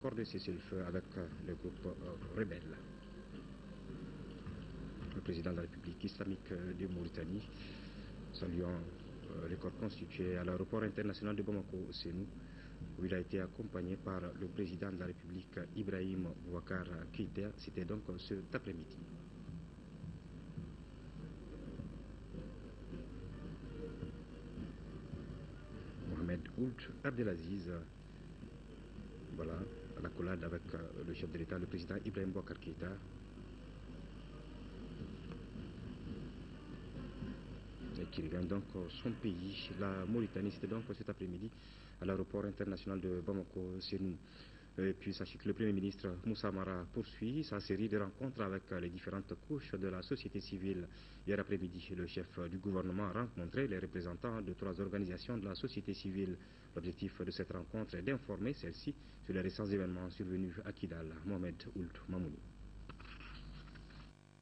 accord de cessez-le-feu avec le groupe rebelle. Le président de la République islamique de Mauritanie, saluant le corps constitué à l'aéroport international de Bamako-Sénou, où il a été accompagné par le président de la République Ibrahim Boubacar Keïta. C'était donc cet après-midi. Mohamed Ould Abdelaziz, voilà, à la collade avec le chef de l'État, le président Ibrahim Boubacar Keïta. Et qui regagne donc son pays, la Mauritanie. C'était donc cet après-midi à l'aéroport international de Bamako-Sénou. Et puis sachez que le Premier ministre Moussa Mara poursuit sa série de rencontres avec les différentes couches de la société civile. Hier après-midi, le chef du gouvernement a rencontré les représentants de 3 organisations de la société civile. L'objectif de cette rencontre est d'informer celle-ci sur les récents événements survenus à Kidal. Mohamed Ould Mamouni.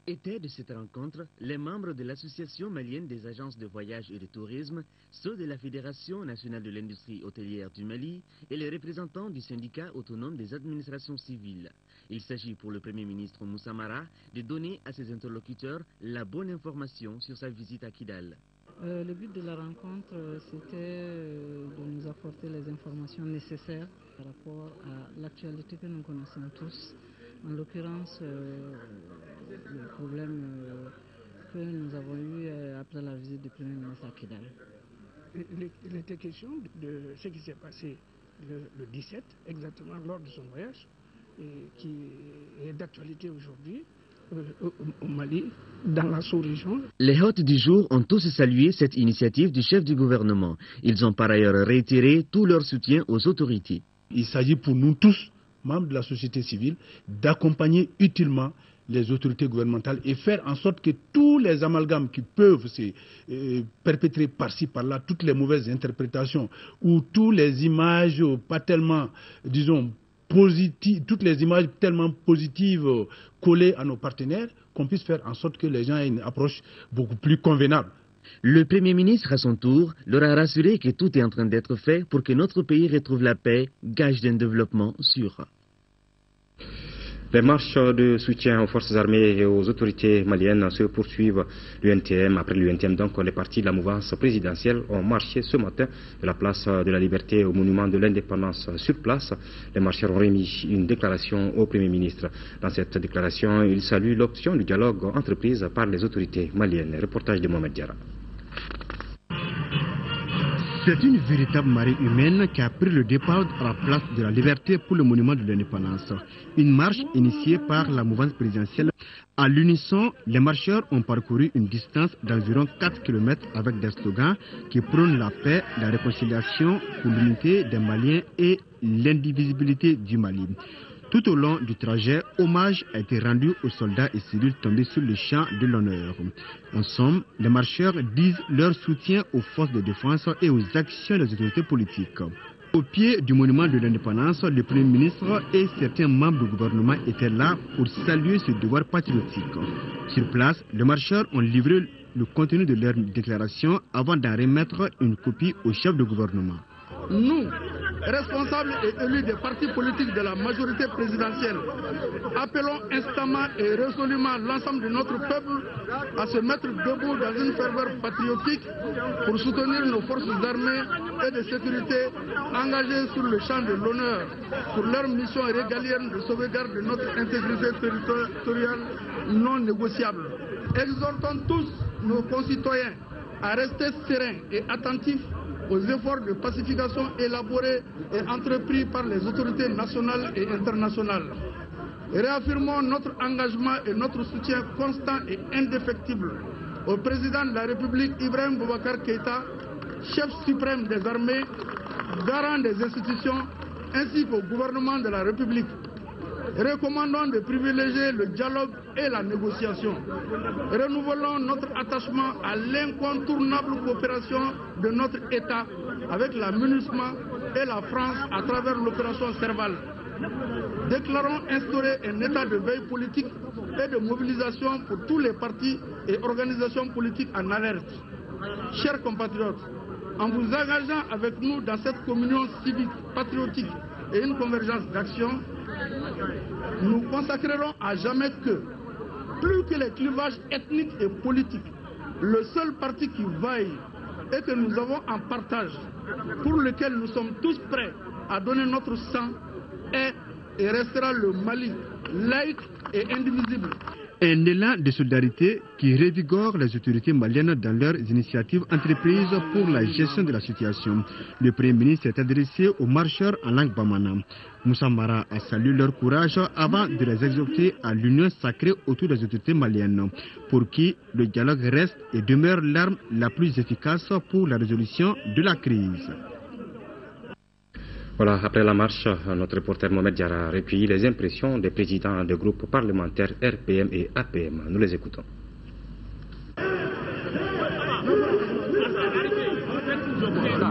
Étaient de cette rencontre les membres de l'Association malienne des agences de voyage et de tourisme, ceux de la Fédération nationale de l'industrie hôtelière du Mali et les représentants du syndicat autonome des administrations civiles. Il s'agit pour le Premier ministre Moussa Mara de donner à ses interlocuteurs la bonne information sur sa visite à Kidal. Le but de la rencontre, c'était de nous apporter les informations nécessaires par rapport à l'actualité que nous connaissons tous. En l'occurrence, le problème que nous avons eu après la visite du Premier ministre à Kidal. Il était question de ce qui s'est passé le 17, exactement lors de son voyage, et qui est d'actualité aujourd'hui au Mali, dans la sous-région. Les hôtes du jour ont tous salué cette initiative du chef du gouvernement. Ils ont par ailleurs réitéré tout leur soutien aux autorités. Il s'agit pour nous tous, membres de la société civile, d'accompagner utilement les autorités gouvernementales et faire en sorte que tous les amalgames qui peuvent se perpétrer par-ci, par-là, toutes les mauvaises interprétations ou toutes les images pas tellement, disons, positives, toutes les images tellement positives collées à nos partenaires, qu'on puisse faire en sorte que les gens aient une approche beaucoup plus convenable. Le Premier ministre, à son tour, leur a rassuré que tout est en train d'être fait pour que notre pays retrouve la paix, gage d'un développement sûr. Les marches de soutien aux forces armées et aux autorités maliennes se poursuivent. L'UNTM, après l'UNTM, donc les partis de la mouvance présidentielle ont marché ce matin de la place de la Liberté au monument de l'indépendance. Sur place, les marcheurs ont remis une déclaration au Premier ministre. Dans cette déclaration, ils saluent l'option du dialogue entreprise par les autorités maliennes. Reportage de Mohamed Diarra. C'est une véritable marée humaine qui a pris le départ à la place de la Liberté pour le monument de l'indépendance. Une marche initiée par la mouvance présidentielle. À l'unisson, les marcheurs ont parcouru une distance d'environ 4 km avec des slogans qui prônent la paix, la réconciliation pour l'unité des Maliens et l'indivisibilité du Mali. Tout au long du trajet, hommage a été rendu aux soldats et civils tombés sur le champ de l'honneur. En somme, les marcheurs disent leur soutien aux forces de défense et aux actions des autorités politiques. Au pied du monument de l'indépendance, le Premier ministre et certains membres du gouvernement étaient là pour saluer ce devoir patriotique. Sur place, les marcheurs ont livré le contenu de leur déclaration avant d'en remettre une copie au chef de gouvernement. Nous, responsables et élus des partis politiques de la majorité présidentielle, appelons instamment et résolument l'ensemble de notre peuple à se mettre debout dans une ferveur patriotique pour soutenir nos forces armées et de sécurité engagées sur le champ de l'honneur pour leur mission régalienne de sauvegarde de notre intégrité territoriale non négociable. Exhortons tous nos concitoyens à rester sereins et attentifs aux efforts de pacification élaborés et entrepris par les autorités nationales et internationales. Réaffirmons notre engagement et notre soutien constant et indéfectible au président de la République Ibrahim Boubacar Keïta, chef suprême des armées, garant des institutions, ainsi qu'au gouvernement de la République. Recommandons de privilégier le dialogue et la négociation. Renouvelons notre attachement à l'incontournable coopération de notre État avec la MINUSMA et la France à travers l'opération Serval. Déclarons instaurer un état de veille politique et de mobilisation pour tous les partis et organisations politiques en alerte. Chers compatriotes, en vous engageant avec nous dans cette communion civique, patriotique et une convergence d'action, nous consacrerons à jamais que, plus que les clivages ethniques et politiques, le seul parti qui vaille et que nous avons en partage, pour lequel nous sommes tous prêts à donner notre sang, est et restera le Mali, laïque et indivisible. Un élan de solidarité qui revigore les autorités maliennes dans leurs initiatives entreprises pour la gestion de la situation. Le Premier ministre s'est adressé aux marcheurs en langue bamana. Moussa Mara a salué leur courage avant de les exhorter à l'union sacrée autour des autorités maliennes, pour qui le dialogue reste et demeure l'arme la plus efficace pour la résolution de la crise. Voilà, après la marche, notre reporter Mohamed Diarra a recueilli les impressions des présidents de groupes parlementaires RPM et APM. Nous les écoutons.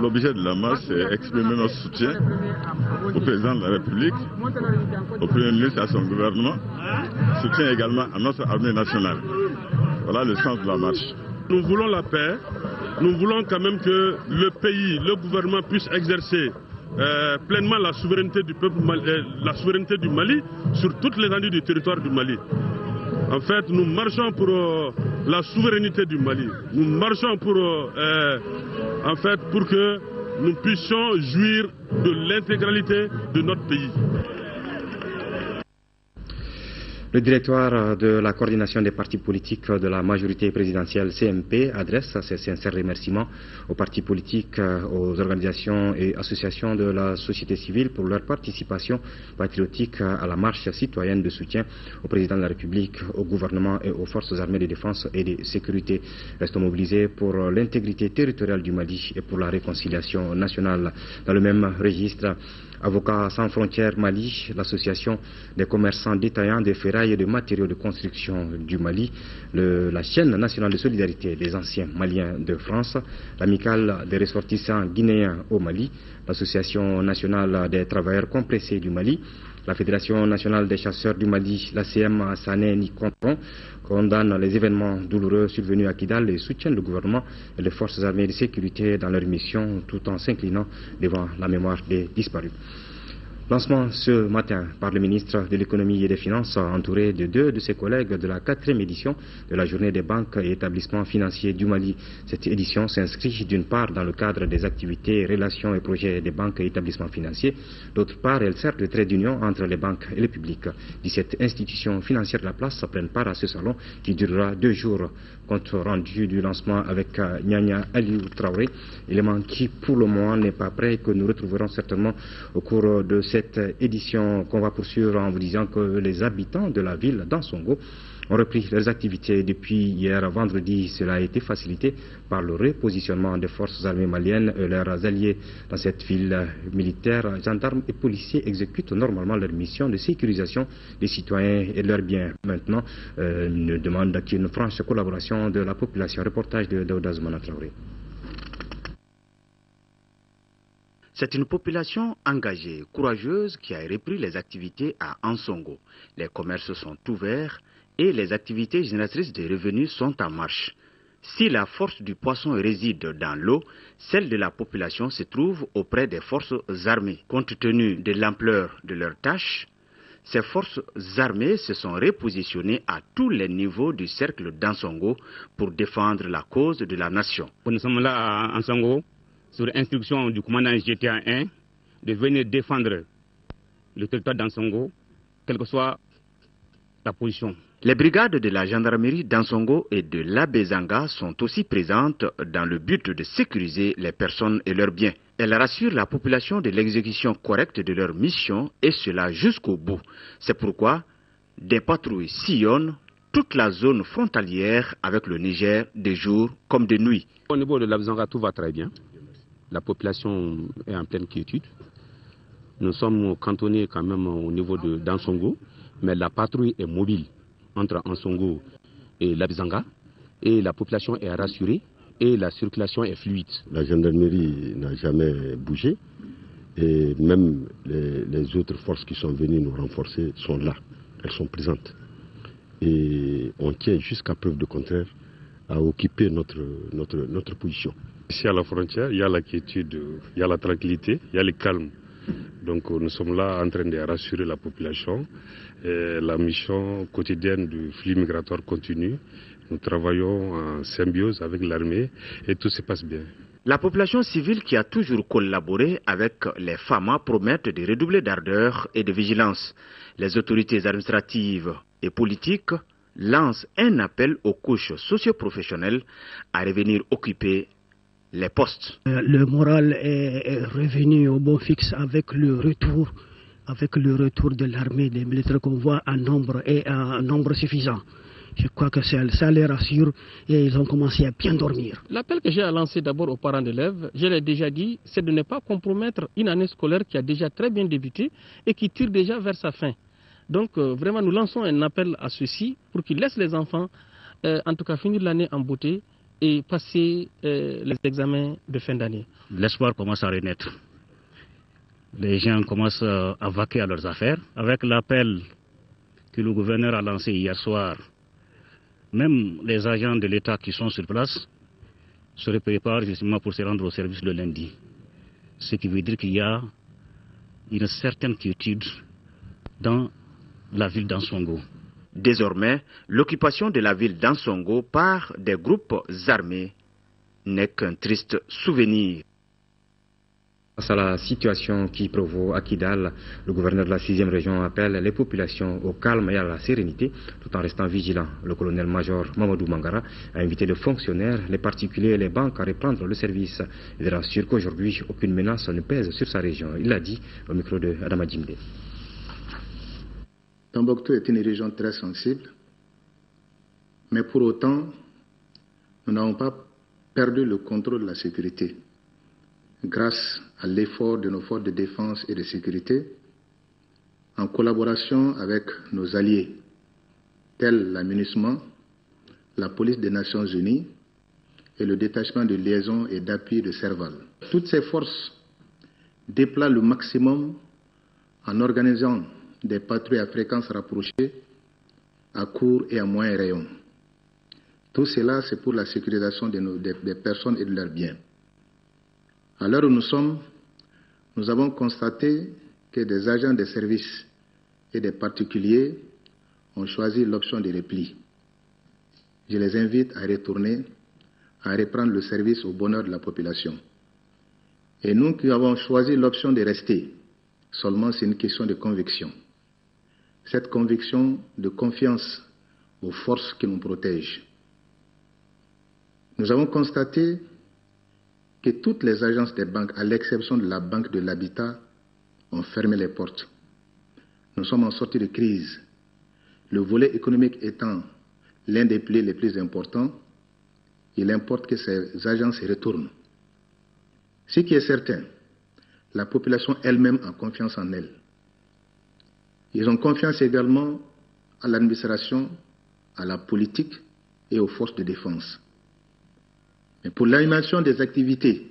L'objet de la marche, c'est exprimer notre soutien au président de la République, au Premier ministre et à son gouvernement, soutien également à notre armée nationale. Voilà le sens de la marche. Nous voulons la paix, nous voulons quand même que le pays, le gouvernement puisse exercer pleinement la souveraineté du peuple, la souveraineté du Mali sur toute l'étendue du territoire du Mali. En fait, nous marchons pour la souveraineté du Mali. Nous marchons pour que nous puissions jouir de l'intégralité de notre pays. Le directoire de la coordination des partis politiques de la majorité présidentielle CMP adresse ses sincères remerciements aux partis politiques, aux organisations et associations de la société civile pour leur participation patriotique à la marche citoyenne de soutien au président de la République, au gouvernement et aux forces armées de défense et de sécurité. Restons mobilisés pour l'intégrité territoriale du Mali et pour la réconciliation nationale. Dans le même registre, Avocats sans frontières Mali, l'association des commerçants détaillants des ferrailles et de matériaux de construction du Mali, la chaîne nationale de solidarité des anciens Maliens de France, l'amicale des ressortissants guinéens au Mali, l'association nationale des travailleurs compressés du Mali, la Fédération nationale des chasseurs du Mali, la CM Sané Nikonton, condamne les événements douloureux survenus à Kidal et soutiennent le gouvernement et les forces armées de sécurité dans leur mission tout en s'inclinant devant la mémoire des disparus. Lancement ce matin par le ministre de l'économie et des finances entouré de deux de ses collègues de la 4e édition de la journée des banques et établissements financiers du Mali. Cette édition s'inscrit d'une part dans le cadre des activités, relations et projets des banques et établissements financiers, d'autre part elle sert de trait d'union entre les banques et le public. 17 institutions financières de la place prennent part à ce salon qui durera 2 jours. Compte rendu du lancement avec Nyanya Aliou Traoré, élément qui pour le moment n'est pas prêt et que nous retrouverons certainement au cours de cette édition qu'on va poursuivre en vous disant que les habitants de la ville d'Ansongo ont repris leurs activités depuis hier vendredi. Cela a été facilité par le repositionnement des forces armées maliennes et leurs alliés dans cette ville. Militaires, gendarmes et policiers exécutent normalement leur mission de sécurisation des citoyens et de leurs biens. Maintenant, une demande qu'une franche collaboration de la population. Reportage de Daouda Zoumana Traoré. C'est une population engagée, courageuse qui a repris les activités à Ansongo. Les commerces sont ouverts et les activités génératrices de revenus sont en marche. Si la force du poisson réside dans l'eau, celle de la population se trouve auprès des forces armées. Compte tenu de l'ampleur de leurs tâches, ces forces armées se sont repositionnées à tous les niveaux du cercle d'Ansongo pour défendre la cause de la nation. Nous sommes là à Ansongo, sur instruction du commandant GTA 1, de venir défendre le territoire d'Ansongo, quelle que soit la position. Les brigades de la gendarmerie d'Ansongo et de l'Abezanga sont aussi présentes dans le but de sécuriser les personnes et leurs biens. Elles rassurent la population de l'exécution correcte de leur mission et cela jusqu'au bout. C'est pourquoi des patrouilles sillonnent toute la zone frontalière avec le Niger de jour comme de nuit. Au niveau de l'Abezanga, tout va très bien. La population est en pleine quiétude. Nous sommes cantonnés quand même au niveau d'Ansongo, mais la patrouille est mobile entre Ansongo et l'Abezanga et la population est rassurée et la circulation est fluide. La gendarmerie n'a jamais bougé et même les autres forces qui sont venues nous renforcer sont là, elles sont présentes. Et on tient jusqu'à preuve de contraire à occuper notre position. Ici à la frontière, il y a la quiétude, il y a la tranquillité, il y a le calme. Donc nous sommes là en train de rassurer la population. La mission quotidienne du flux migratoire continue. Nous travaillons en symbiose avec l'armée et tout se passe bien. La population civile qui a toujours collaboré avec les FAMA promettent de redoubler d'ardeur et de vigilance. Les autorités administratives et politiques lancent un appel aux couches socio-professionnelles à revenir occuper les postes. Le moral est revenu au bon fixe avec le retour de l'armée, des militaires qu'on voit en nombre suffisant. Je crois que ça les rassure et ils ont commencé à bien dormir. L'appel que j'ai à lancer d'abord aux parents d'élèves, je l'ai déjà dit, c'est de ne pas compromettre une année scolaire qui a déjà très bien débuté et qui tire déjà vers sa fin. Donc vraiment nous lançons un appel à ceux-ci pour qu'ils laissent les enfants en tout cas finir l'année en beauté et passer les examens de fin d'année. L'espoir commence à renaître. Les gens commencent à vaquer à leurs affaires. Avec l'appel que le gouverneur a lancé hier soir, même les agents de l'État qui sont sur place se préparent justement pour se rendre au service le lundi. Ce qui veut dire qu'il y a une certaine quiétude dans la ville d'Ansongo. Désormais, l'occupation de la ville d'Ansongo par des groupes armés n'est qu'un triste souvenir. Face à la situation qui provoque à Kidal, le gouverneur de la 6e région appelle les populations au calme et à la sérénité tout en restant vigilants. Le colonel-major Mamadou Mangara a invité les fonctionnaires, les particuliers et les banques à reprendre le service. Il rassure qu'aujourd'hui, aucune menace ne pèse sur sa région. Il l'a dit au micro de Adama Djimde. Tombouctou est une région très sensible, mais pour autant, nous n'avons pas perdu le contrôle de la sécurité. Grâce à l'effort de nos forces de défense et de sécurité, en collaboration avec nos alliés, tels la MINUSMA, la police des Nations Unies et le détachement de liaison et d'appui de Serval. Toutes ces forces déploient le maximum en organisant des patrouilles à fréquence rapprochée, à court et à moyen rayon. Tout cela, c'est pour la sécurisation des personnes et de leurs biens. À l'heure où nous sommes, nous avons constaté que des agents de service et des particuliers ont choisi l'option de repli. Je les invite à retourner, à reprendre le service au bonheur de la population. Et nous qui avons choisi l'option de rester, seulement c'est une question de conviction. Cette conviction de confiance aux forces qui nous protègent. Nous avons constaté que toutes les agences des banques, à l'exception de la Banque de l'Habitat, ont fermé les portes. Nous sommes en sortie de crise. Le volet économique étant l'un des piliers les plus importants, il importe que ces agences se retournent. Ce qui est certain, la population elle-même a confiance en elle. Ils ont confiance également à l'administration, à la politique et aux forces de défense. Mais pour l'animation des activités,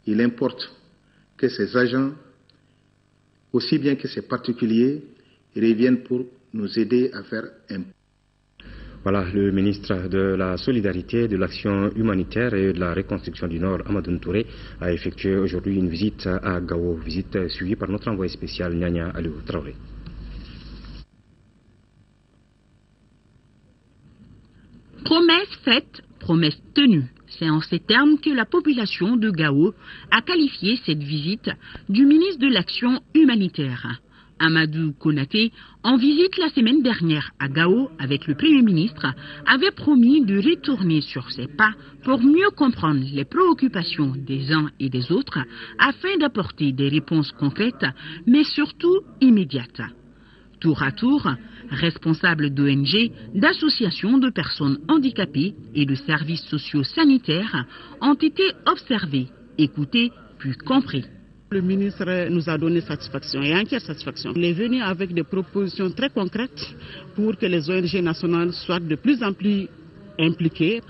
il importe que ces agents, aussi bien que ces particuliers, reviennent pour nous aider à faire un... Voilà, le ministre de la Solidarité, de l'Action humanitaire et de la Reconstruction du Nord, Amadou Touré, a effectué aujourd'hui une visite à Gao, visite suivie par notre envoyé spécial Nyanya Aliou Traoré. Promesse faite, promesse tenue. C'est en ces termes que la population de Gao a qualifié cette visite du ministre de l'Action humanitaire. Amadou Konaté, en visite la semaine dernière à Gao avec le Premier ministre, avait promis de retourner sur ses pas pour mieux comprendre les préoccupations des uns et des autres afin d'apporter des réponses concrètes, mais surtout immédiates. Tour à tour, responsables d'ONG, d'associations de personnes handicapées et de services sociaux sanitaires ont été observés, écoutés puis compris. Le ministre nous a donné satisfaction et entière satisfaction. Il est venu avec des propositions très concrètes pour que les ONG nationales soient de plus en plus impliquées.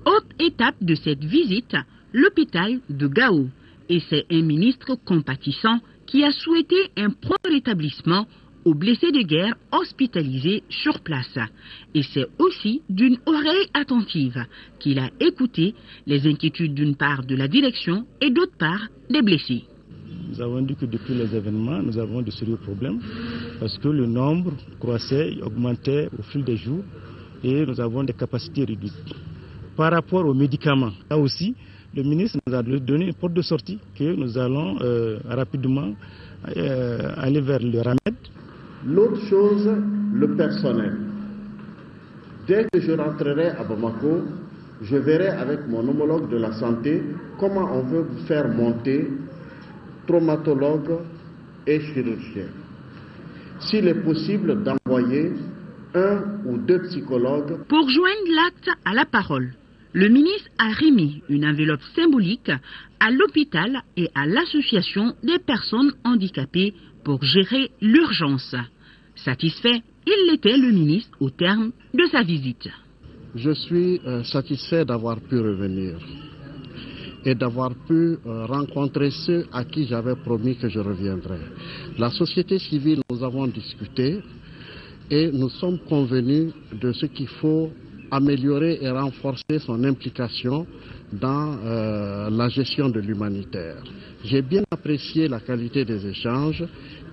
Autre étape de cette visite, l'hôpital de Gao. Et c'est un ministre compatissant qui a souhaité un prompt rétablissement aux blessés de guerre hospitalisés sur place. Et c'est aussi d'une oreille attentive qu'il a écouté les inquiétudes d'une part de la direction et d'autre part des blessés. nous avons dit que depuis les événements, nous avons de sérieux problèmes parce que le nombre croissait, augmentait au fil des jours et nous avons des capacités réduites. Par rapport aux médicaments, là aussi, le ministre nous a donné une porte de sortie que nous allons rapidement aller vers le remède. L'autre chose, le personnel. Dès que je rentrerai à Bamako, je verrai avec mon homologue de la santé comment on veut faire monter traumatologues et chirurgiens. S'il est possible d'envoyer 1 ou 2 psychologues. Pour joindre l'acte à la parole, le ministre a remis une enveloppe symbolique à l'hôpital et à l'association des personnes handicapées pour gérer l'urgence. Satisfait, il l'était le ministre au terme de sa visite. Je suis satisfait d'avoir pu revenir et d'avoir pu rencontrer ceux à qui j'avais promis que je reviendrais. La société civile, nous avons discuté et nous sommes convenus de ce qu'il faut améliorer et renforcer son implication dans la gestion de l'humanitaire. J'ai bien apprécié la qualité des échanges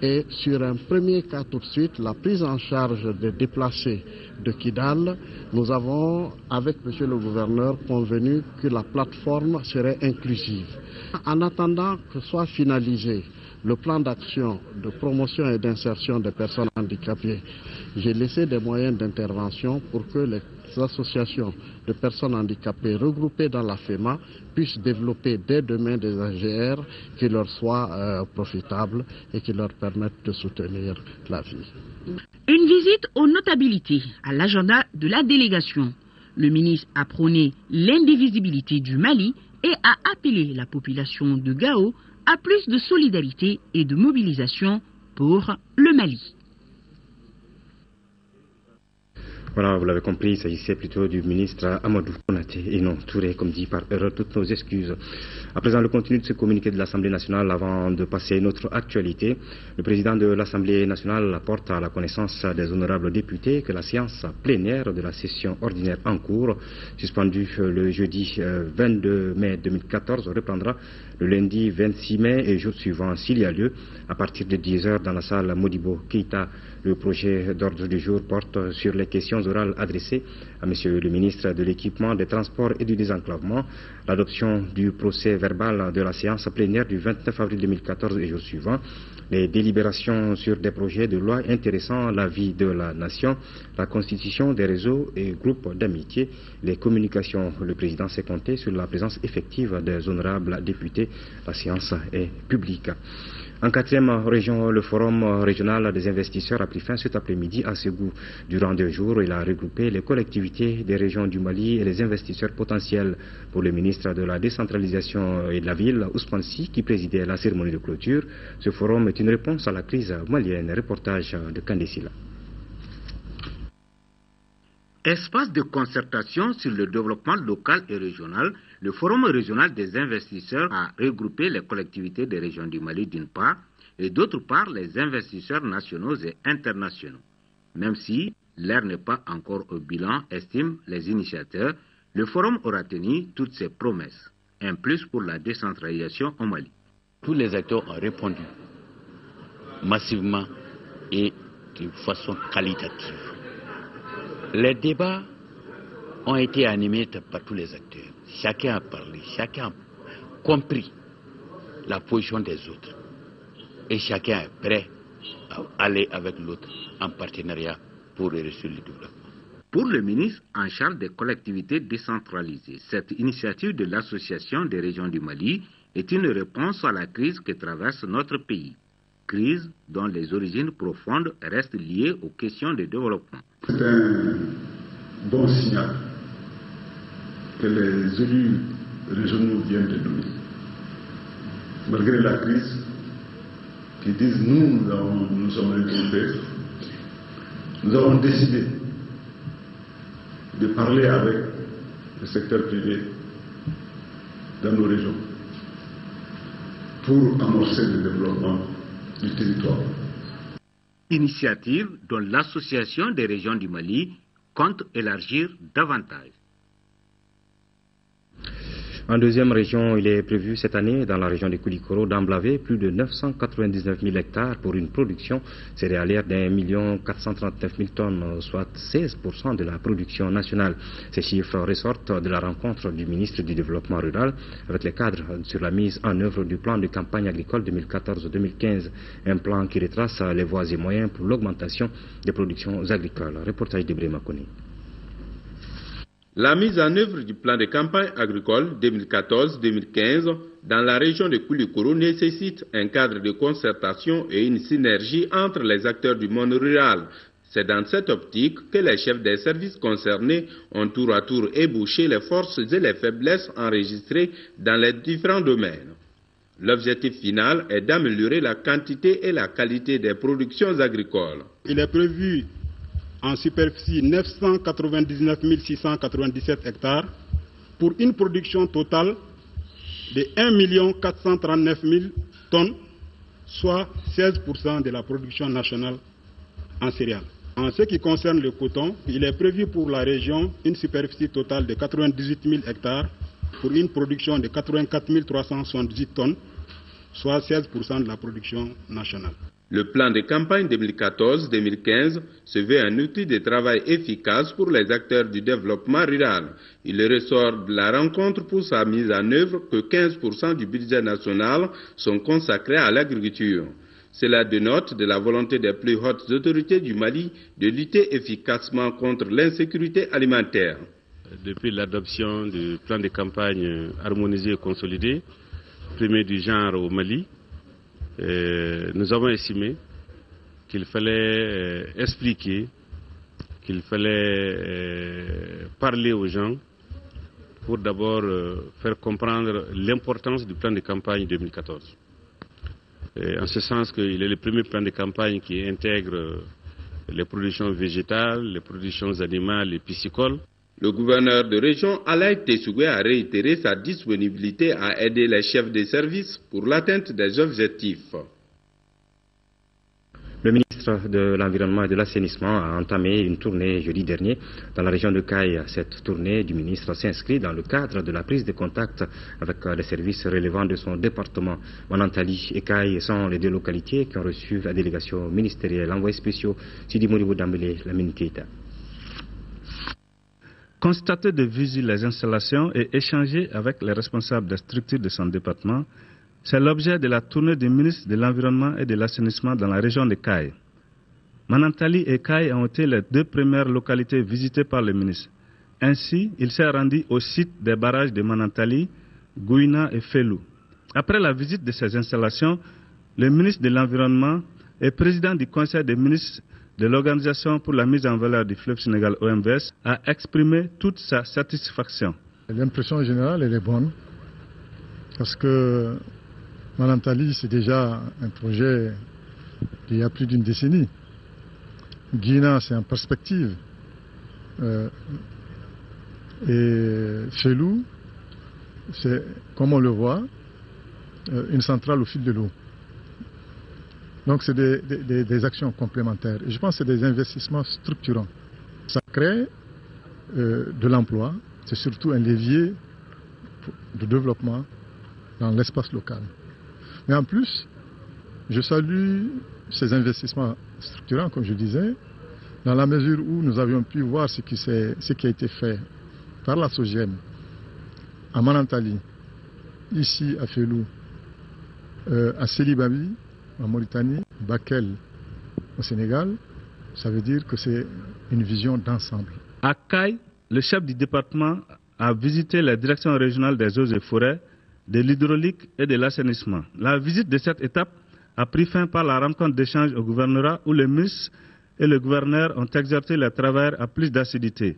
et sur un premier cas tout de suite, la prise en charge des déplacés de Kidal, nous avons, avec M. le gouverneur, convenu que la plateforme serait inclusive. En attendant que soit finalisé le plan d'action de promotion et d'insertion des personnes handicapées, j'ai laissé des moyens d'intervention pour que les associations de personnes handicapées regroupées dans la FEMA puissent développer dès demain des AGR qui leur soient profitables et qui leur permettent de soutenir la vie. Une visite aux notabilités à l'agenda de la délégation. Le ministre a prôné l'indivisibilité du Mali et a appelé la population de Gao à plus de solidarité et de mobilisation pour le Mali. Voilà, vous l'avez compris, il s'agissait plutôt du ministre Amadou Konaté et non Touré, comme dit par erreur, toutes nos excuses. À présent, le contenu de ce communiqué de l'Assemblée nationale, avant de passer à une autre actualité, le président de l'Assemblée nationale apporte à la connaissance des honorables députés que la séance plénière de la session ordinaire en cours, suspendue le jeudi 22 mai 2014, reprendra le lundi 26 mai et jour suivant, s'il y a lieu, à partir de 10 h dans la salle Modibo Keïta. Le projet d'ordre du jour porte sur les questions orales adressées à M. le ministre de l'Équipement, des Transports et du Désenclavement, l'adoption du procès verbal de la séance plénière du 29 avril 2014 et jour suivant, les délibérations sur des projets de loi intéressant la vie de la nation, la constitution des réseaux et groupes d'amitié, les communications. Le président s'est compté sur la présence effective des honorables députés. La séance est publique. En 4e région, le forum régional des investisseurs a pris fin cet après-midi à Ségou. Durant 2 jours, il a regroupé les collectivités des régions du Mali et les investisseurs potentiels. Pour le ministre de la décentralisation et de la ville, Ousmane Sy, qui présidait la cérémonie de clôture, ce forum est une réponse à la crise malienne. Reportage de Kandesila. Espace de concertation sur le développement local et régional, le Forum régional des investisseurs a regroupé les collectivités des régions du Mali d'une part et d'autre part les investisseurs nationaux et internationaux. Même si l'heure n'est pas encore au bilan, estiment les initiateurs, le Forum aura tenu toutes ses promesses. Un plus pour la décentralisation au Mali. Tous les acteurs ont répondu massivement et de façon qualitative. Les débats ont été animés par tous les acteurs. Chacun a parlé, chacun a compris la position des autres. Et chacun est prêt à aller avec l'autre en partenariat pour réussir le développement. Pour le ministre en charge des collectivités décentralisées, cette initiative de l'Association des régions du Mali est une réponse à la crise que traverse notre pays. Crise dont les origines profondes restent liées aux questions de développement. C'est un bon signal que les élus régionaux viennent de donner. Malgré la crise, qui disent nous sommes regroupés, nous avons décidé de parler avec le secteur privé dans nos régions pour amorcer le développement du territoire. Initiative dont l'Association des régions du Mali compte élargir davantage. En deuxième région, il est prévu cette année, dans la région de Koulikoro, d'emblaver plus de 999 000 hectares pour une production céréalière d'1 439 000 tonnes, soit 16% de la production nationale. Ces chiffres ressortent de la rencontre du ministre du Développement rural avec les cadres sur la mise en œuvre du plan de campagne agricole 2014-2015, un plan qui retrace les voies et moyens pour l'augmentation des productions agricoles. Reportage de Brémakoni. La mise en œuvre du plan de campagne agricole 2014-2015 dans la région de Koulikoro nécessite un cadre de concertation et une synergie entre les acteurs du monde rural. C'est dans cette optique que les chefs des services concernés ont tour à tour ébauché les forces et les faiblesses enregistrées dans les différents domaines. L'objectif final est d'améliorer la quantité et la qualité des productions agricoles. Il est prévu en superficie 999 697 hectares pour une production totale de 1 439 000 tonnes, soit 16% de la production nationale en céréales. En ce qui concerne le coton, il est prévu pour la région une superficie totale de 98 000 hectares pour une production de 84 378 tonnes, soit 16% de la production nationale. Le plan de campagne 2014-2015 se veut un outil de travail efficace pour les acteurs du développement rural. Il ressort de la rencontre pour sa mise en œuvre que 15% du budget national sont consacrés à l'agriculture. Cela dénote de la volonté des plus hautes autorités du Mali de lutter efficacement contre l'insécurité alimentaire. Depuis l'adoption du plan de campagne harmonisé et consolidé, premier du genre au Mali, nous avons estimé qu'il fallait expliquer, qu'il fallait parler aux gens pour d'abord faire comprendre l'importance du plan de campagne 2014. En ce sens qu'il est le premier plan de campagne qui intègre les productions végétales, les productions animales et piscicoles. Le gouverneur de région, Alaï Tessougué, a réitéré sa disponibilité à aider les chefs de service pour l'atteinte des objectifs. Le ministre de l'Environnement et de l'Assainissement a entamé une tournée jeudi dernier dans la région de Caille. Cette tournée du ministre s'inscrit dans le cadre de la prise de contact avec les services relevant de son département. Manantali et Caille sont les deux localités qui ont reçu la délégation ministérielle. Envoyé spécial Sidi Moribou Dambélé, Lamine Keita. Constater de visu les installations et échanger avec les responsables des structures de son département, c'est l'objet de la tournée du ministre de l'Environnement et de l'Assainissement dans la région de Caille. Manantali et Caille ont été les deux premières localités visitées par le ministre. Ainsi, il s'est rendu au site des barrages de Manantali, Gouina et Felou. Après la visite de ces installations, le ministre de l'Environnement et président du Conseil des ministres de l'Organisation pour la mise en valeur du fleuve Sénégal OMVS a exprimé toute sa satisfaction. L'impression générale, elle est bonne, parce que Manantali, c'est déjà un projet d'il y a plus d'une décennie. Guina, c'est en perspective. Et Felou, c'est, comme on le voit, une centrale au fil de l'eau. Donc c'est des actions complémentaires. Et je pense que c'est des investissements structurants. Ça crée de l'emploi, c'est surtout un levier de développement dans l'espace local. Mais en plus, je salue ces investissements structurants, comme je disais, dans la mesure où nous avions pu voir ce qui a été fait par la SOGEM à Manantali, ici à Felou, à Sélibabi, en Mauritanie, Bakel au Sénégal. Ça veut dire que c'est une vision d'ensemble. À Caille, le chef du département a visité la direction régionale des eaux et forêts, de l'hydraulique et de l'assainissement. La visite de cette étape a pris fin par la rencontre d'échange au gouvernorat où le ministre et le gouverneur ont exercé leur travail à plus d'acidité.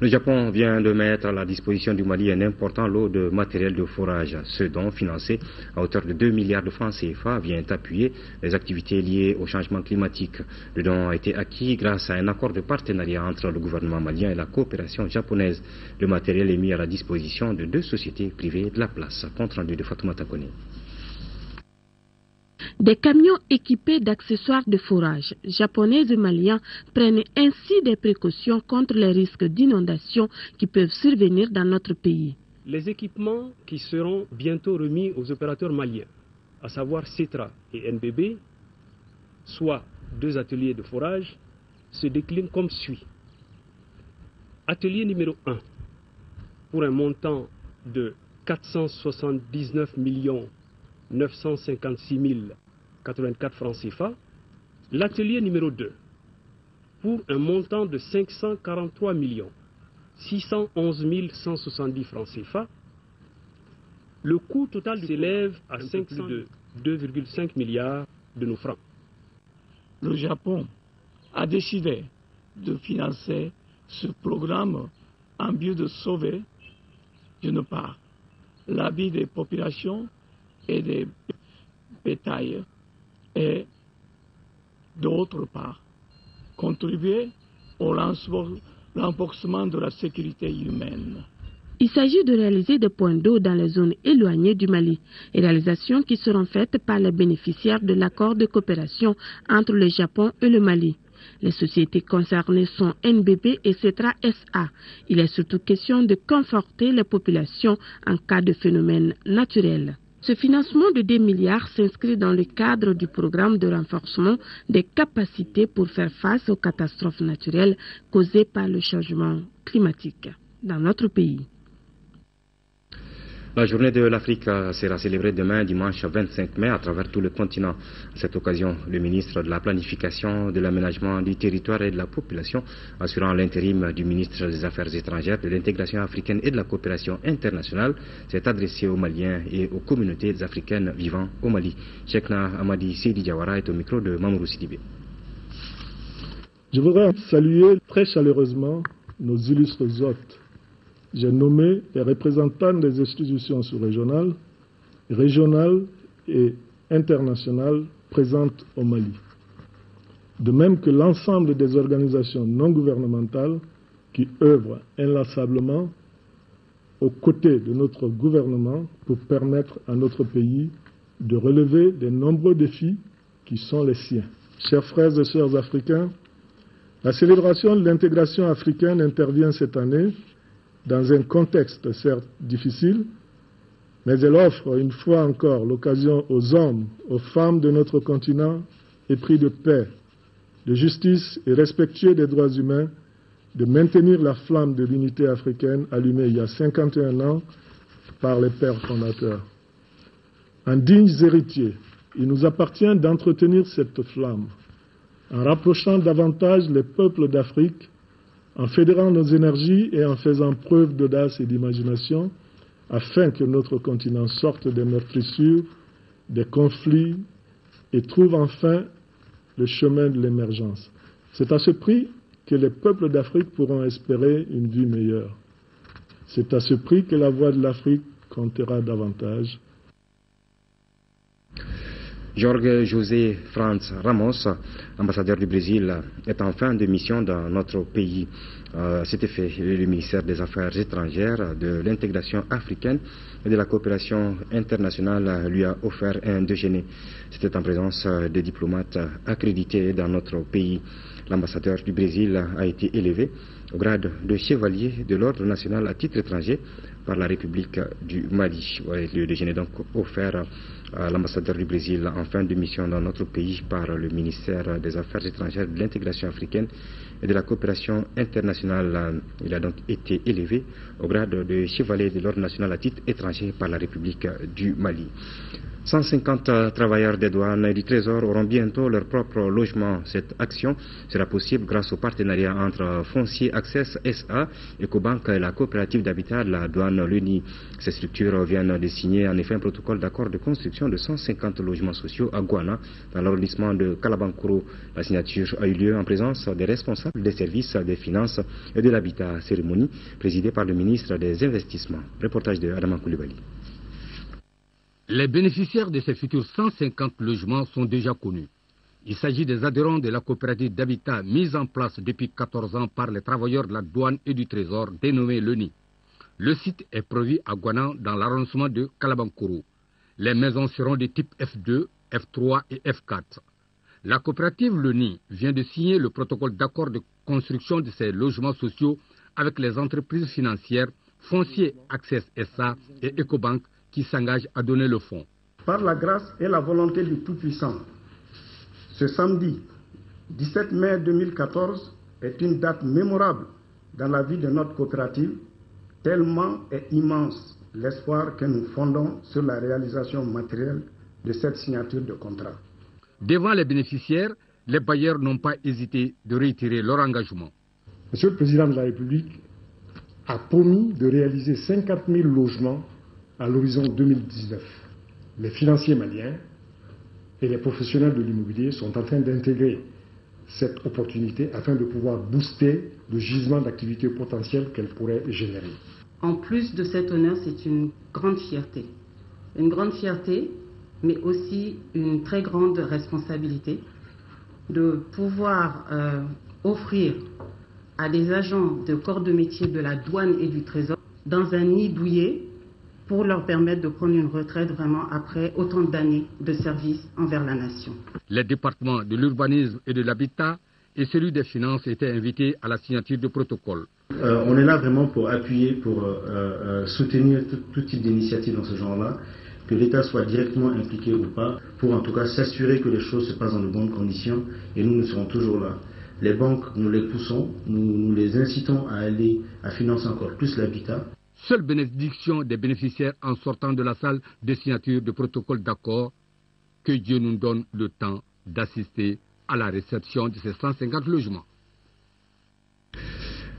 Le Japon vient de mettre à la disposition du Mali un important lot de matériel de forage. Ce don, financé à hauteur de 2 milliards de francs CFA, vient appuyer les activités liées au changement climatique. Le don a été acquis grâce à un accord de partenariat entre le gouvernement malien et la coopération japonaise. Le matériel est mis à la disposition de 2 sociétés privées de la place. Compte rendu de Fatoumata Kone. Des camions équipés d'accessoires de forage japonais et maliens prennent ainsi des précautions contre les risques d'inondation qui peuvent survenir dans notre pays. Les équipements qui seront bientôt remis aux opérateurs maliens, à savoir CETRA et NBB, soit 2 ateliers de forage, se déclinent comme suit. Atelier numéro 1, pour un montant de 479 956 084 francs CFA. L'atelier numéro 2, pour un montant de 543 611 170 francs CFA. Le coût total s'élève à 2,5 milliards de nos francs. Le Japon a décidé de financer ce programme en but de sauver, d'une part, la vie des populations et des bétails, et d'autre part, contribuer au renforcement de la sécurité humaine. Il s'agit de réaliser des points d'eau dans les zones éloignées du Mali, réalisations qui seront faites par les bénéficiaires de l'accord de coopération entre le Japon et le Mali. Les sociétés concernées sont NBB et CETRA SA. Il est surtout question de conforter les populations en cas de phénomène naturel. Ce financement de 2 milliards s'inscrit dans le cadre du programme de renforcement des capacités pour faire face aux catastrophes naturelles causées par le changement climatique dans notre pays. La journée de l'Afrique sera célébrée demain, dimanche 25 mai, à travers tout le continent. À cette occasion, le ministre de la Planification, de l'Aménagement du territoire et de la population, assurant l'intérim du ministre des Affaires étrangères, de l'intégration africaine et de la coopération internationale, s'est adressé aux Maliens et aux communautés africaines vivant au Mali. Cheikhna Amadi Seydi Diawara est au micro de Mamourou Sidibé. Je voudrais saluer très chaleureusement nos illustres hôtes. J'ai nommé les représentants des institutions sous-régionales, régionales et internationales présentes au Mali. De même que l'ensemble des organisations non gouvernementales qui œuvrent inlassablement aux côtés de notre gouvernement pour permettre à notre pays de relever les nombreux défis qui sont les siens. Chers frères et sœurs africains, la célébration de l'intégration africaine intervient cette année dans un contexte certes difficile, mais elle offre une fois encore l'occasion aux hommes, aux femmes de notre continent, épris de paix, de justice et respectueux des droits humains, de maintenir la flamme de l'unité africaine allumée il y a 51 ans par les pères fondateurs. En dignes héritiers, il nous appartient d'entretenir cette flamme, en rapprochant davantage les peuples d'Afrique, en fédérant nos énergies et en faisant preuve d'audace et d'imagination, afin que notre continent sorte des meurtrissures, des conflits et trouve enfin le chemin de l'émergence. C'est à ce prix que les peuples d'Afrique pourront espérer une vie meilleure. C'est à ce prix que la voix de l'Afrique comptera davantage. Jorge José Franz Ramos, ambassadeur du Brésil, est en fin de mission dans notre pays. À cet effet, le ministère des Affaires étrangères, de l'intégration africaine et de la coopération internationale lui a offert un déjeuner. C'était en présence des diplomates accrédités dans notre pays. L'ambassadeur du Brésil a été élevé au grade de chevalier de l'ordre national à titre étranger par la République du Mali. Le déjeuner donc offert à l'ambassadeur du Brésil en fin de mission dans notre pays par le ministère des Affaires étrangères, de l'intégration africaine et de la coopération internationale. Il a donc été élevé au grade de chevalier de l'ordre national à titre étranger par la République du Mali. 150 travailleurs des douanes et du Trésor auront bientôt leur propre logement. Cette action sera possible grâce au partenariat entre Foncier Access SA, Ecobank et la coopérative d'habitat de la douane l'UNI. Ces structures viennent de signer en effet un protocole d'accord de construction de 150 logements sociaux à Gouana, dans l'arrondissement de Kalabankoro. La signature a eu lieu en présence des responsables des services des finances et de l'habitat. Cérémonie présidée par le ministre des Investissements. Reportage de Adama Koulibaly. Les bénéficiaires de ces futurs 150 logements sont déjà connus. Il s'agit des adhérents de la coopérative d'habitat mise en place depuis 14 ans par les travailleurs de la douane et du Trésor, dénommée l'UNI. Le site est prévu à Gouana, dans l'arrondissement de Kalabankoro. Les maisons seront de type F2 F3 et F4. La coopérative LENI vient de signer le protocole d'accord de construction de ces logements sociaux avec les entreprises financières Foncier Access SA et Ecobank qui s'engagent à donner le fonds. Par la grâce et la volonté du Tout-Puissant, ce samedi 17 mai 2014 est une date mémorable dans la vie de notre coopérative, tellement est immense l'espoir que nous fondons sur la réalisation matérielle de cette signature de contrat. Devant les bénéficiaires, les bailleurs n'ont pas hésité de réitérer leur engagement. Monsieur le Président de la République a promis de réaliser 50 000 logements à l'horizon 2019. Les financiers maliens et les professionnels de l'immobilier sont en train d'intégrer cette opportunité afin de pouvoir booster le gisement d'activité potentielle qu'elle pourrait générer. En plus de cet honneur, c'est une grande fierté. Une grande fierté, mais aussi une très grande responsabilité de pouvoir offrir à des agents de corps de métier de la douane et du trésor dans un nid douillet pour leur permettre de prendre une retraite vraiment après autant d'années de service envers la nation. Les départements de l'urbanisme et de l'habitat et celui des finances étaient invités à la signature du protocole. On est là vraiment pour appuyer, pour soutenir tout type d'initiative dans ce genre-là, que l'État soit directement impliqué ou pas, pour en tout cas s'assurer que les choses se passent dans de bonnes conditions, et nous serons toujours là. Les banques, nous les poussons, nous les incitons à aller à financer encore plus l'habitat. Seule bénédiction des bénéficiaires en sortant de la salle de signature de protocole d'accord, que Dieu nous donne le temps d'assister à la réception de ces 150 logements.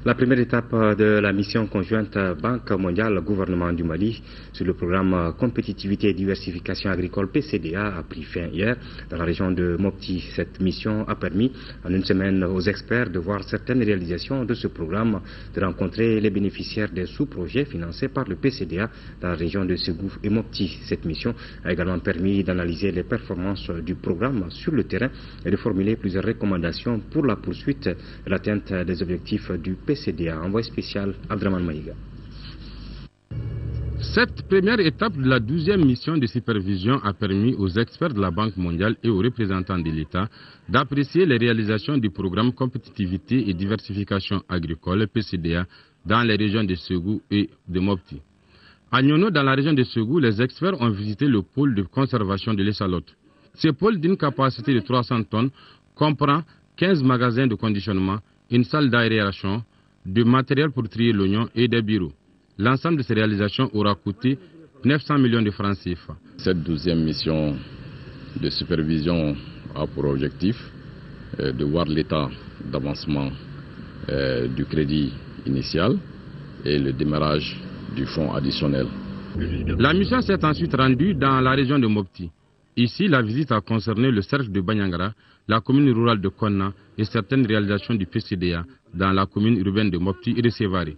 La première étape de la mission conjointe Banque mondiale gouvernement du Mali sur le programme Compétitivité et diversification agricole PCDA a pris fin hier dans la région de Mopti. Cette mission a permis en une semaine aux experts de voir certaines réalisations de ce programme, de rencontrer les bénéficiaires des sous-projets financés par le PCDA dans la région de Ségou et Mopti. Cette mission a également permis d'analyser les performances du programme sur le terrain et de formuler plusieurs recommandations pour la poursuite et l'atteinte des objectifs du PCDA. Envoyé spécial Abdraman Maïga. Cette première étape de la 12e mission de supervision a permis aux experts de la Banque mondiale et aux représentants de l'État d'apprécier les réalisations du programme Compétitivité et diversification agricole PCDA dans les régions de Ségou et de Mopti. À Nyono, dans la région de Ségou, les experts ont visité le pôle de conservation de l'échalote. Ce pôle d'une capacité de 300 tonnes comprend 15 magasins de conditionnement, une salle d'aération, de matériel pour trier l'oignon et des bureaux. L'ensemble de ces réalisations aura coûté 900 millions de francs CFA. Cette 12e mission de supervision a pour objectif de voir l'état d'avancement du crédit initial et le démarrage du fonds additionnel. La mission s'est ensuite rendue dans la région de Mopti. Ici, la visite a concerné le cercle de Banyangara, la commune rurale de Konna et certaines réalisations du PCDA dans la commune urbaine de Mopti et de Sévaré.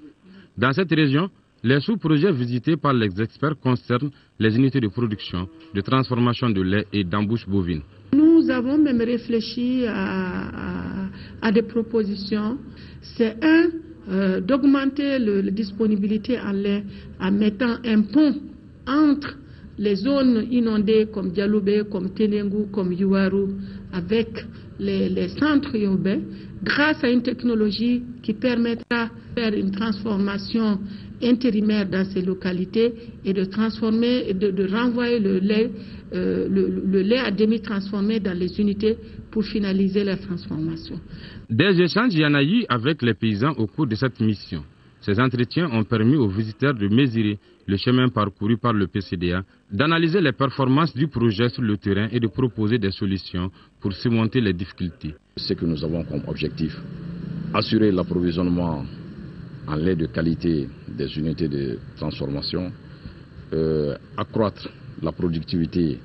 Dans cette région, les sous-projets visités par les experts concernent les unités de production, de transformation de lait et d'embouche bovine. Nous avons même réfléchi à des propositions. C'est d'augmenter la disponibilité en lait en mettant un pont entre les zones inondées comme Dialoubé, comme Ténengou, comme Yuaru, avec les centres urbains, grâce à une technologie qui permettra de faire une transformation intérimaire dans ces localités et de transformer, de renvoyer le lait à demi-transformé dans les unités pour finaliser la transformation. Des échanges, il y en a eu avec les paysans au cours de cette mission. Ces entretiens ont permis aux visiteurs de mesurer le chemin parcouru par le PCDA, d'analyser les performances du projet sur le terrain et de proposer des solutions pour surmonter les difficultés. Ce que nous avons comme objectif, assurer l'approvisionnement en lait de qualité des unités de transformation, accroître la productivité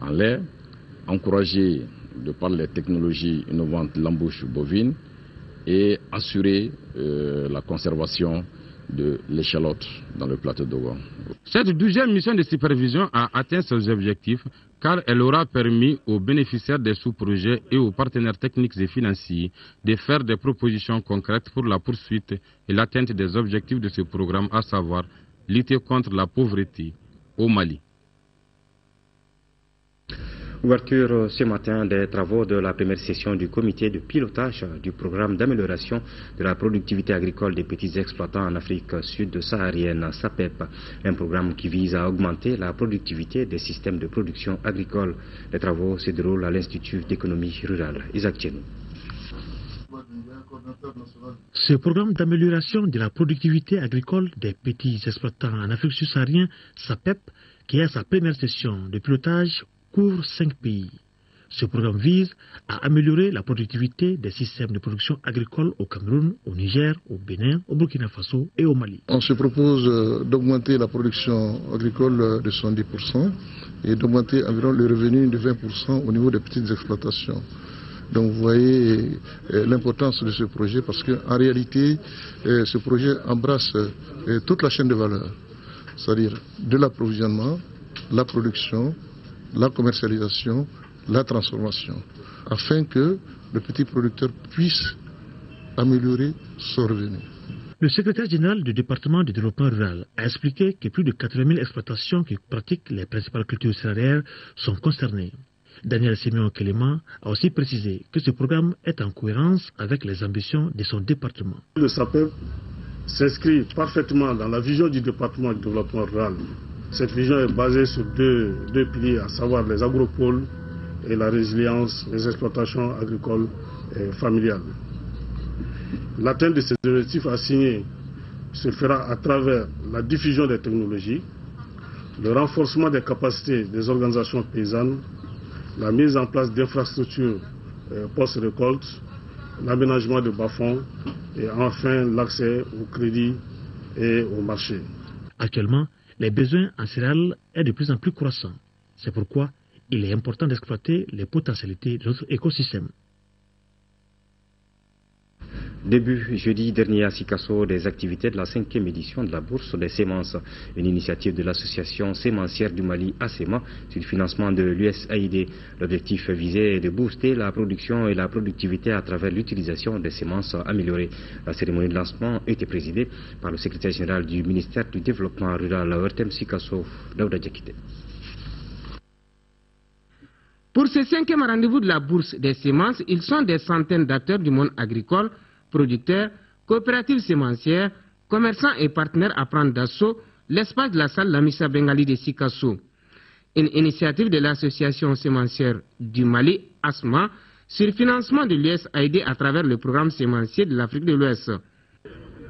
en lait, encourager de par les technologies innovantes l'embouche bovine et assurer la conservation de l'échalote dans le plateau d'Ogon. Cette 12e mission de supervision a atteint ses objectifs car elle aura permis aux bénéficiaires des sous-projets et aux partenaires techniques et financiers de faire des propositions concrètes pour la poursuite et l'atteinte des objectifs de ce programme, à savoir lutter contre la pauvreté au Mali. Ouverture ce matin des travaux de la première session du comité de pilotage du programme d'amélioration de la productivité agricole des petits exploitants en Afrique sud-saharienne, SAPEP, un programme qui vise à augmenter la productivité des systèmes de production agricole. Les travaux se déroulent à l'Institut d'économie rurale. Isaac Tchenou. Ce programme d'amélioration de la productivité agricole des petits exploitants en Afrique subsaharienne, SAPEP, qui est à sa première session de pilotage, couvre 5 pays. Ce programme vise à améliorer la productivité des systèmes de production agricole au Cameroun, au Niger, au Bénin, au Burkina Faso et au Mali. On se propose d'augmenter la production agricole de 70% et d'augmenter environ le revenu de 20% au niveau des petites exploitations. Donc vous voyez l'importance de ce projet parce qu'en réalité, ce projet embrasse toute la chaîne de valeur, c'est-à-dire de l'approvisionnement, la production, la commercialisation, la transformation, afin que le petit producteur puisse améliorer son revenu. Le secrétaire général du département du développement rural a expliqué que plus de 80 000 exploitations qui pratiquent les principales cultures céréalières sont concernées. Daniel Simeon Kelema a aussi précisé que ce programme est en cohérence avec les ambitions de son département. Le SAPEP s'inscrit parfaitement dans la vision du département du développement rural. Cette vision est basée sur deux piliers, à savoir les agropoles et la résilience des exploitations agricoles et familiales. L'atteinte de ces objectifs assignés se fera à travers la diffusion des technologies, le renforcement des capacités des organisations paysannes, la mise en place d'infrastructures post-récolte, l'aménagement de bas-fonds et enfin l'accès au crédit et au marché. Actuellement, les besoins en céréales sont de plus en plus croissants. C'est pourquoi il est important d'exploiter les potentialités de notre écosystème. Début jeudi dernier à Sikasso, des activités de la 5e édition de la Bourse des Semences, une initiative de l'association sémencière du Mali, ASEMA, sur le financement de l'USAID. L'objectif visé est de booster la production et la productivité à travers l'utilisation des semences améliorées. La cérémonie de lancement a été présidée par le secrétaire général du ministère du Développement rural, ORTM Sikasso, Daouda Diakité. Pour ce 5e rendez-vous de la Bourse des Semences, ils sont des centaines d'acteurs du monde agricole, producteurs, coopératives sémencières, commerçants et partenaires à prendre d'assaut l'espace de la salle Lamissa Bengali de Sikasso. Une initiative de l'association sémencière du Mali, ASMA, sur le financement de l'USAID à travers le programme sémencier de l'Afrique de l'Ouest.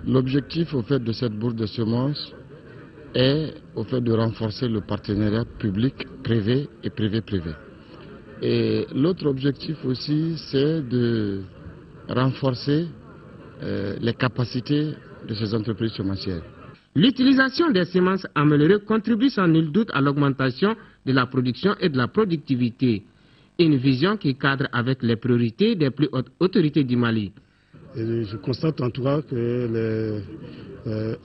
L'objectif au fait de cette bourse de semences est au fait de renforcer le partenariat public-privé et privé-privé. Et l'autre objectif aussi, c'est de renforcer les capacités de ces entreprises semencières. L'utilisation des semences améliorées contribue sans nul doute à l'augmentation de la production et de la productivité. Une vision qui cadre avec les priorités des plus hautes autorités du Mali. Et je constate en tout cas que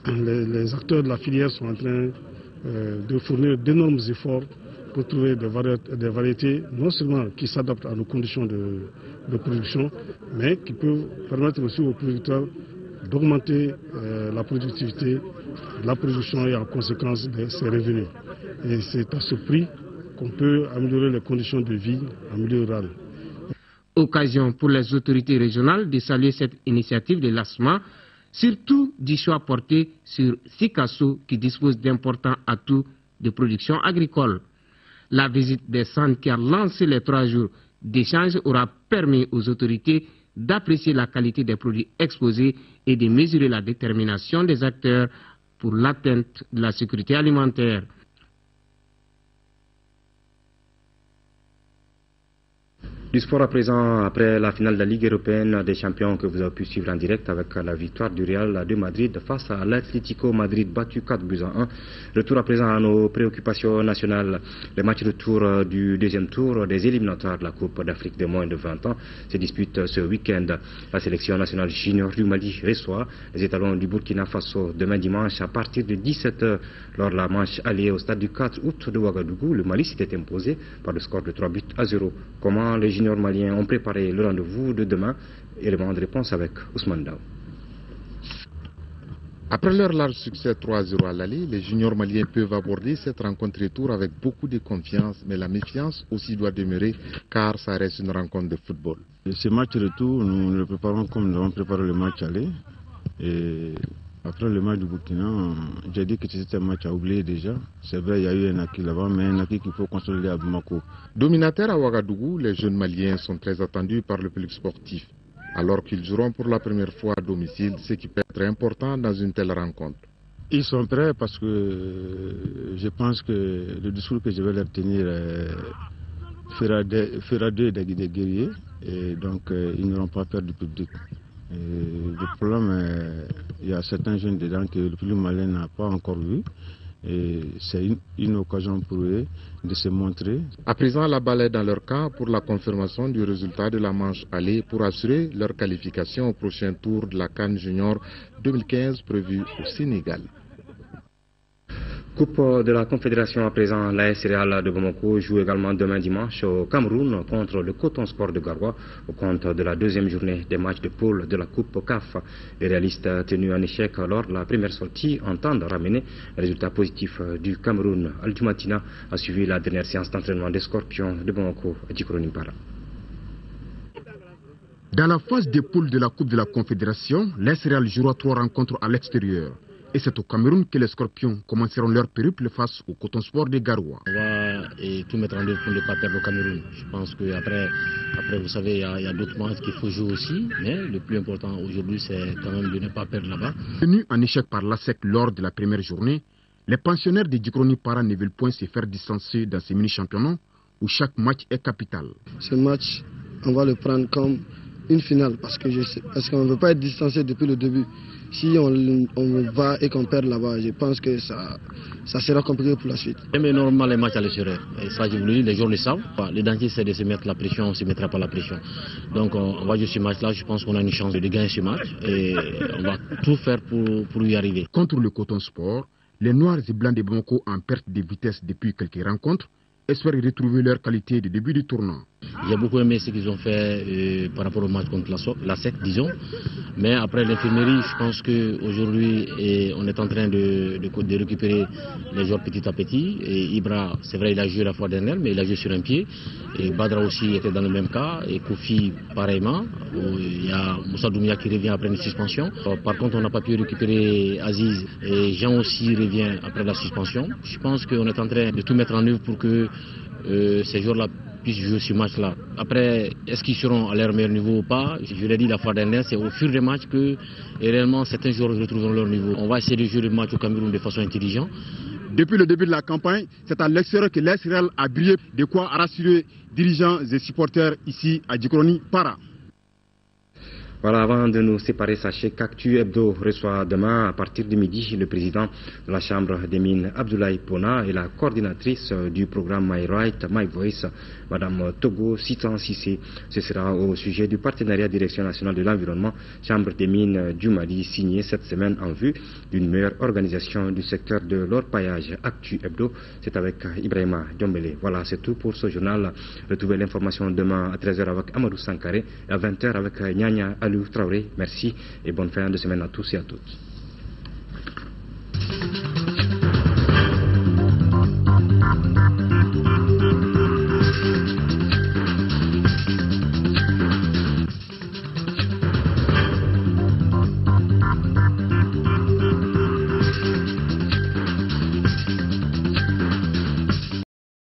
les acteurs de la filière sont en train de fournir d'énormes efforts pour trouver des variétés non seulement qui s'adaptent à nos conditions de production, mais qui peuvent permettre aussi aux producteurs d'augmenter la productivité de la production et en conséquence de ses revenus. Et c'est à ce prix qu'on peut améliorer les conditions de vie en milieu rural. Occasion pour les autorités régionales de saluer cette initiative de l'ASMA, surtout du choix porté sur Sikasso qui dispose d'importants atouts de production agricole. La visite des centres qui a lancé les 3 jours d'échange aura permis aux autorités d'apprécier la qualité des produits exposés et de mesurer la détermination des acteurs pour l'atteinte de la sécurité alimentaire. Du sport à présent, après la finale de la Ligue européenne des champions que vous avez pu suivre en direct avec la victoire du Real de Madrid face à l'Atlético Madrid battu 4-1. Retour à présent à nos préoccupations nationales. Les matchs de tour du deuxième tour des éliminatoires de la Coupe d'Afrique de moins de 20 ans se disputent ce week-end. La sélection nationale junior du Mali reçoit les étalons du Burkina Faso demain dimanche à partir de 17h. Lors de la manche alliée au stade du 4 août de Ouagadougou, le Mali s'était imposé par le score de 3-0. Comment les juniors maliens ont préparé le rendez-vous de demain? Élément de réponse avec Ousmane Daou. Après leur large succès 3-0 à l'aller, les juniors maliens peuvent aborder cette rencontre retour avec beaucoup de confiance, mais la méfiance aussi doit demeurer car ça reste une rencontre de football. Ce match retour, nous le préparons comme nous avons préparé le match aller. Et après le match du Burkina, j'ai dit que c'était un match à oublier déjà. C'est vrai, il y a eu un acquis là-bas, mais un acquis qu'il faut consolider à Bamako. Dominataires à Ouagadougou, les jeunes maliens sont très attendus par le public sportif. Alors qu'ils joueront pour la première fois à domicile, ce qui peut être important dans une telle rencontre. Ils sont prêts parce que je pense que le discours que je vais leur tenir fera d'eux des guerriers et donc ils n'auront pas peur du public. Et le problème, il y a certains jeunes dedans que le public malien n'a pas encore vu. Et c'est une occasion pour eux de se montrer. À présent, la balle est dans leur camp pour la confirmation du résultat de la manche aller pour assurer leur qualification au prochain tour de la CAN Junior 2015 prévu au Sénégal. Coupe de la Confédération à présent, l'AS Real de Bamako joue également demain dimanche au Cameroun contre le Coton Sport de Garoua au compte de la deuxième journée des matchs de poule de la Coupe CAF. Les réalistes tenus en échec lors de la première sortie entendent ramener le résultat positif du Cameroun. Al-Jumatina a suivi la dernière séance d'entraînement des Scorpions de Bamako à Djikoro-Nimpara. Dans la phase des poules de la Coupe de la Confédération, l'AS Real jouera 3 rencontres à l'extérieur. Et c'est au Cameroun que les Scorpions commenceront leur périple face au Coton Sport de Garoua. On va tout mettre en œuvre pour ne pas perdre au Cameroun. Je pense qu'après, vous savez, il y a d'autres matchs qu'il faut jouer aussi. Mais le plus important aujourd'hui, c'est quand même de ne pas perdre là-bas. Tenus en échec par l'ASEC lors de la première journée, les pensionnaires de Djikoro-Nimpara ne veulent point se faire distancer dans ces mini-championnats où chaque match est capital. Ce match, on va le prendre comme une finale parce qu'on ne veut pas être distancé depuis le début. Si on va et qu'on perd là-bas, je pense que ça sera compliqué pour la suite. Mais normalement, les matchs à l'extérieur, et ça je vous le dis, les joueurs le savent. L'identité c'est de se mettre la pression, on ne se mettra pas la pression. Donc on va jouer ce match-là, je pense qu'on a une chance de gagner ce match et on va tout faire pour y arriver. Contre le Coton Sport, les Noirs et Blancs de Bamako en perte de vitesse depuis quelques rencontres espèrent retrouver leur qualité de début du tournoi. J'ai beaucoup aimé ce qu'ils ont fait par rapport au match contre la SEC, disons. Mais après l'infirmerie, je pense qu'aujourd'hui, on est en train de récupérer les joueurs petit à petit. Et Ibra, c'est vrai, il a joué la fois dernière, mais il a joué sur un pied. Et Badra aussi était dans le même cas. Et Kofi, pareillement. Il y a Moussa Doumia qui revient après une suspension. Par contre, on n'a pas pu récupérer Aziz. Et Jean aussi revient après la suspension. Je pense qu'on est en train de tout mettre en œuvre pour que ces joueurs-là puissent jouer ce match-là. Après, est-ce qu'ils seront à leur meilleur niveau ou pas? Je l'ai dit la fois dernière, c'est au fur et à mesure que réellement certains joueurs retrouveront leur niveau. On va essayer de jouer le match au Cameroun de façon intelligente. Depuis le début de la campagne, c'est à l'extérieur que l'AS Real a brillé, de quoi rassurer dirigeants et supporters ici à Djikoro-Nimpara. Voilà, avant de nous séparer, sachez qu'Actu Hebdo reçoit demain à partir de midi le président de la Chambre des mines, Abdoulaye Pona, et la coordinatrice du programme My Right, My Voice, Madame Togo Sitan Sissé. Ce sera au sujet du partenariat Direction nationale de l'environnement, Chambre des mines du Mali, signé cette semaine en vue d'une meilleure organisation du secteur de l'orpaillage. Actu Hebdo, c'est avec Ibrahima Diombele. Voilà, c'est tout pour ce journal. Retrouvez l'information demain à 13h avec Amadou Sankaré et à 20h avec Nyanya Alou Traoré. Merci et bonne fin de semaine à tous et à toutes.